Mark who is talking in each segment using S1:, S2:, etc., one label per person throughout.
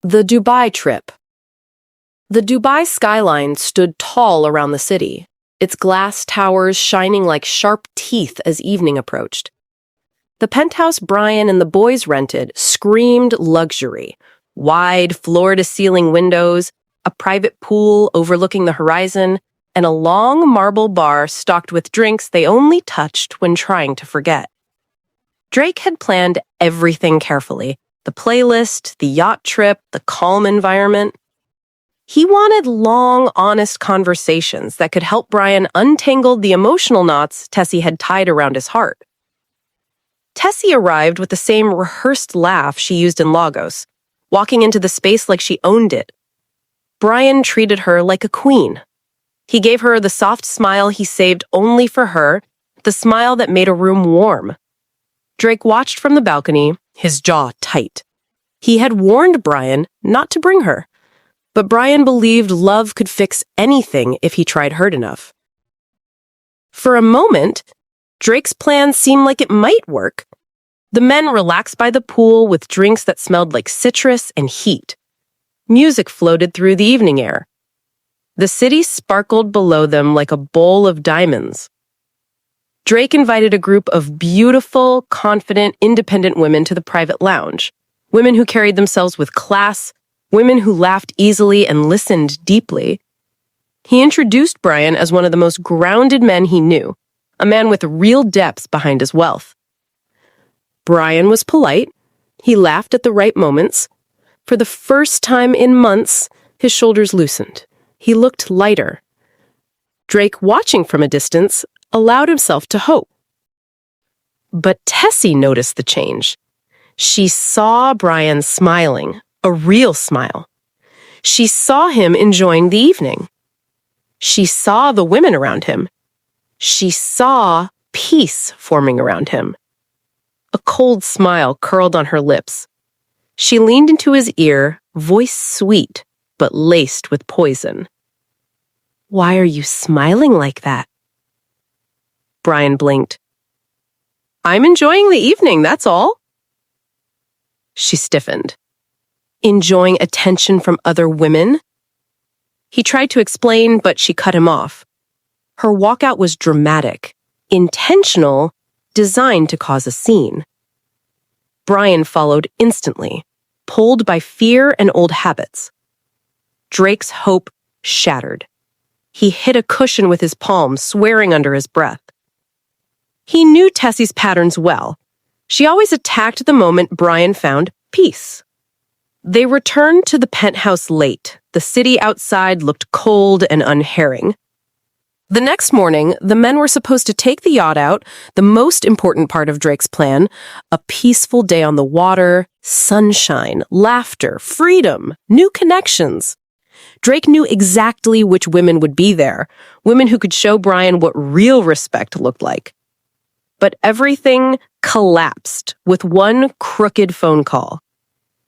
S1: The Dubai trip. The Dubai skyline stood tall around the city, its glass towers shining like sharp teeth as evening approached. The penthouse Brian and the boys rented screamed luxury: wide floor-to-ceiling windows, a private pool overlooking the horizon, and a long marble bar stocked with drinks they only touched when trying to forget. Drake had planned everything carefully: the playlist, the yacht trip, the calm environment. He wanted long, honest conversations that could help Brian untangle the emotional knots Tessy had tied around his heart. Tessy arrived with the same rehearsed laugh she used in Lagos, walking into the space like she owned it. Brian treated her like a queen. He gave her the soft smile he saved only for her, the smile that made a room warm. Drake watched from the balcony, his jaw tight. He had warned Brian not to bring her, but Brian believed love could fix anything if he tried hard enough. For a moment, Drake's plan seemed like it might work. The men relaxed by the pool with drinks that smelled like citrus and heat. Music floated through the evening air. The city sparkled below them like a bowl of diamonds. Drake invited a group of beautiful, confident, independent women to the private lounge. Women who carried themselves with class, women who laughed easily and listened deeply. He introduced Brian as one of the most grounded men he knew, a man with real depth behind his wealth. Brian was polite. He laughed at the right moments. For the first time in months, his shoulders loosened. He looked lighter. Drake, watching from a distance, allowed himself to hope. But Tessy noticed the change. She saw Brian smiling, a real smile. She saw him enjoying the evening. She saw the women around him. She saw peace forming around him. A cold smile curled on her lips. She leaned into his ear, voice sweet, but laced with poison. "Why are you smiling like that?" Brian blinked. "I'm enjoying the evening, that's all." She stiffened. Enjoying attention from other women? He tried to explain, but she cut him off. Her walkout was dramatic, intentional, designed to cause a scene. Brian followed instantly, pulled by fear and old habits. Drake's hope shattered. He hit a cushion with his palm, swearing under his breath. He knew Tessy's patterns well. She always attacked the moment Brian found peace. They returned to the penthouse late. The city outside looked cold and unherring. The next morning, the men were supposed to take the yacht out, the most important part of Drake's plan, a peaceful day on the water, sunshine, laughter, freedom, new connections. Drake knew exactly which women would be there, women who could show Brian what real respect looked like. But everything collapsed with one crooked phone call.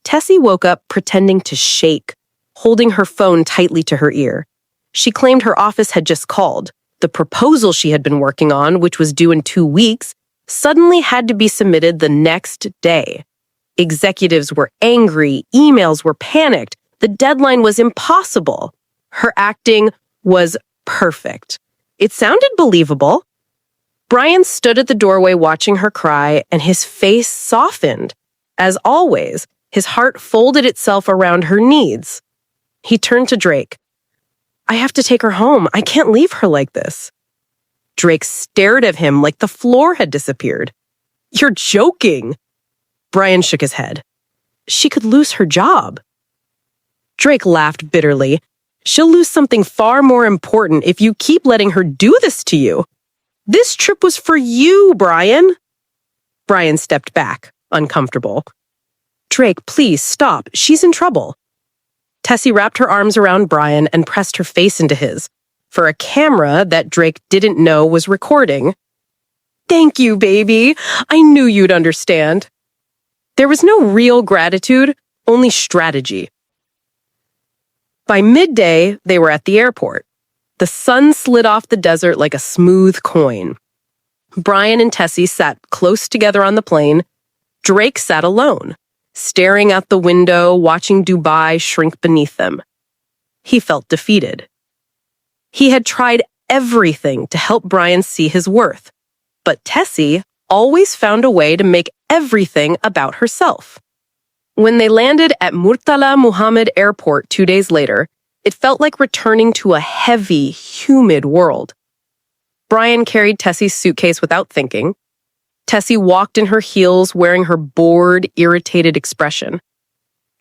S1: Tessy woke up pretending to shake, holding her phone tightly to her ear. She claimed her office had just called. The proposal she had been working on, which was due in 2 weeks, suddenly had to be submitted the next day. Executives were angry, emails were panicked, the deadline was impossible. Her acting was perfect. It sounded believable. Brian stood at the doorway watching her cry, and his face softened. As always, his heart folded itself around her needs. He turned to Drake. "I have to take her home. I can't leave her like this." Drake stared at him like the floor had disappeared. "You're joking." Brian shook his head. "She could lose her job." Drake laughed bitterly. "She'll lose something far more important if you keep letting her do this to you. This trip was for you, Brian." Brian stepped back, uncomfortable. "Drake, please stop. She's in trouble." Tessy wrapped her arms around Brian and pressed her face into his, for a camera that Drake didn't know was recording. "Thank you, baby. I knew you'd understand." There was no real gratitude, only strategy. By midday, they were at the airport. The sun slid off the desert like a smooth coin. Brian and Tessy sat close together on the plane. Drake sat alone, staring out the window, watching Dubai shrink beneath them. He felt defeated. He had tried everything to help Brian see his worth, but Tessy always found a way to make everything about herself. When they landed at Murtala Muhammad Airport 2 days later, it felt like returning to a heavy, humid world. Brian carried Tessy's suitcase without thinking. Tessy walked in her heels, wearing her bored, irritated expression.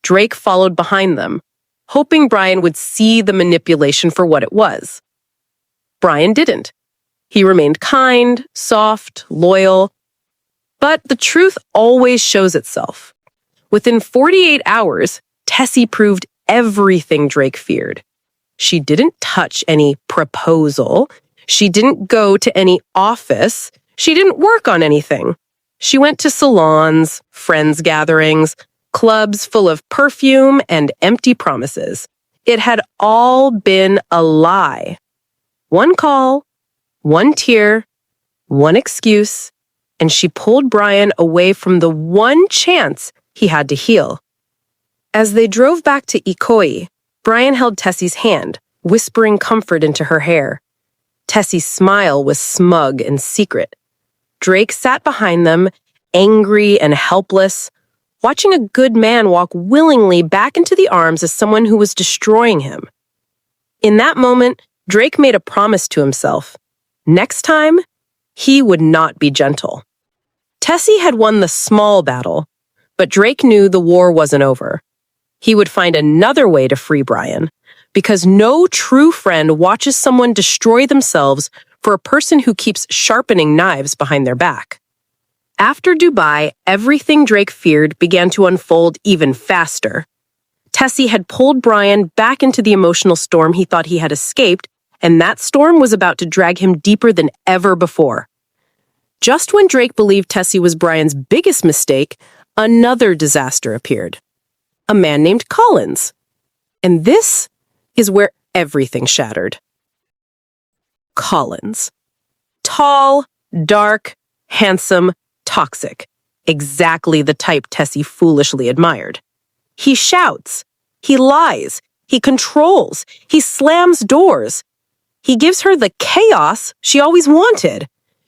S1: Drake followed behind them, hoping Brian would see the manipulation for what it was. Brian didn't. He remained kind, soft, loyal. But the truth always shows itself. Within 48 hours, Tessy proved everything Drake feared. She didn't touch any proposal. She didn't go to any office. She didn't work on anything. She went to salons, friends gatherings, clubs full of perfume and empty promises. It had all been a lie. One call, one tear, one excuse, and she pulled Brian away from the one chance he had to heal. As they drove back to Ikoyi, Brian held Tessy's hand, whispering comfort into her hair. Tessy's smile was smug and secret. Drake sat behind them, angry and helpless, watching a good man walk willingly back into the arms of someone who was destroying him. In that moment, Drake made a promise to himself. Next time, he would not be gentle. Tessy had won the small battle, but Drake knew the war wasn't over. He would find another way to free Brian, because no true friend watches someone destroy themselves for a person who keeps sharpening knives behind their back. After Dubai, everything Drake feared began to unfold even faster. Tessy had pulled Brian back into the emotional storm he thought he had escaped, and that storm was about to drag him deeper than ever before. Just when Drake believed Tessy was Brian's biggest mistake, another disaster appeared. A man named Collins. And this is where everything shattered. Collins. Tall, dark, handsome, toxic. Exactly the type Tessy foolishly admired. He shouts. He lies. He controls. He slams doors. He gives her the chaos she always wanted.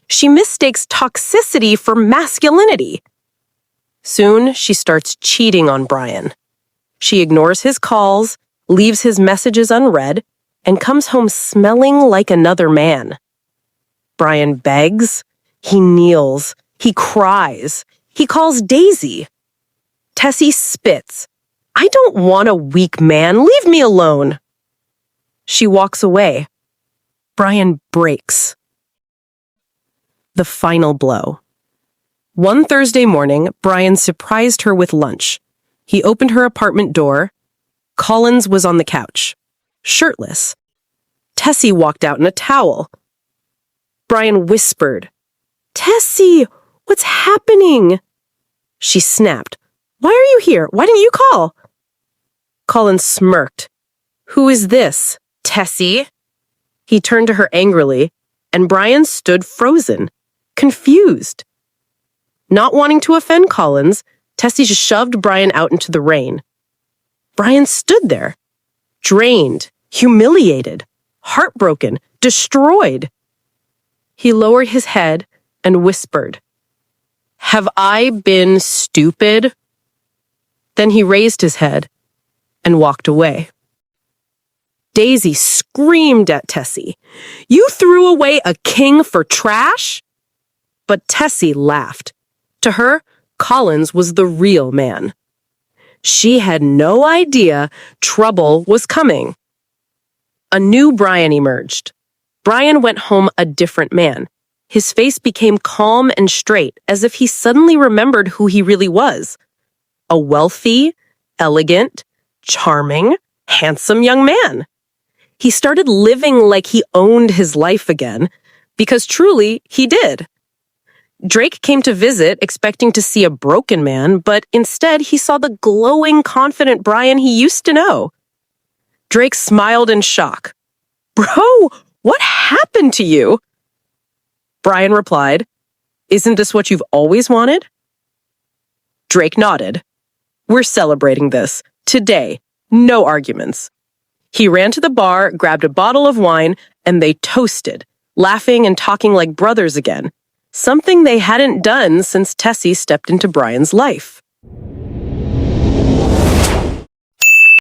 S1: She mistakes toxicity for masculinity. Soon, she starts cheating on Brian. She ignores his calls, leaves his messages unread, and comes home smelling like another man. Brian begs, he kneels, he cries, he calls Daisy. Tessy spits. "I don't want a weak man, leave me alone." She walks away. Brian breaks. The final blow. One Thursday morning, Brian surprised her with lunch. He opened her apartment door. Collins was on the couch, shirtless. Tessy walked out in a towel. Brian whispered, "Tessy, what's happening?" She snapped, "Why are you here? Why didn't you call?" Collins smirked. "Who is this, Tessy?" He turned to her angrily, and Brian stood frozen, confused. Not wanting to offend Collins, Tessy just shoved Brian out into the rain. Brian stood there, drained, humiliated, heartbroken, destroyed. He lowered his head and whispered, "Have I been stupid?" Then he raised his head and walked away. Daisy screamed at Tessy, "You threw away a king for trash?" But Tessy laughed. To her, Collins was the real man. She had no idea trouble was coming. A new Brian emerged. Brian went home a different man. His face became calm and straight, as if he suddenly remembered who he really was. A wealthy, elegant, charming, handsome young man. He started living like he owned his life again, because truly, he did. Drake came to visit expecting to see a broken man, but instead he saw the glowing, confident Brian he used to know. Drake smiled in shock. "Bro, what happened to you?" Brian replied, "Isn't this what you've always wanted?" Drake nodded. We're celebrating this. Today. No arguments. He ran to the bar, grabbed a bottle of wine, and they toasted, laughing and talking like brothers again. Something they hadn't done since Tessy stepped into Brian's life.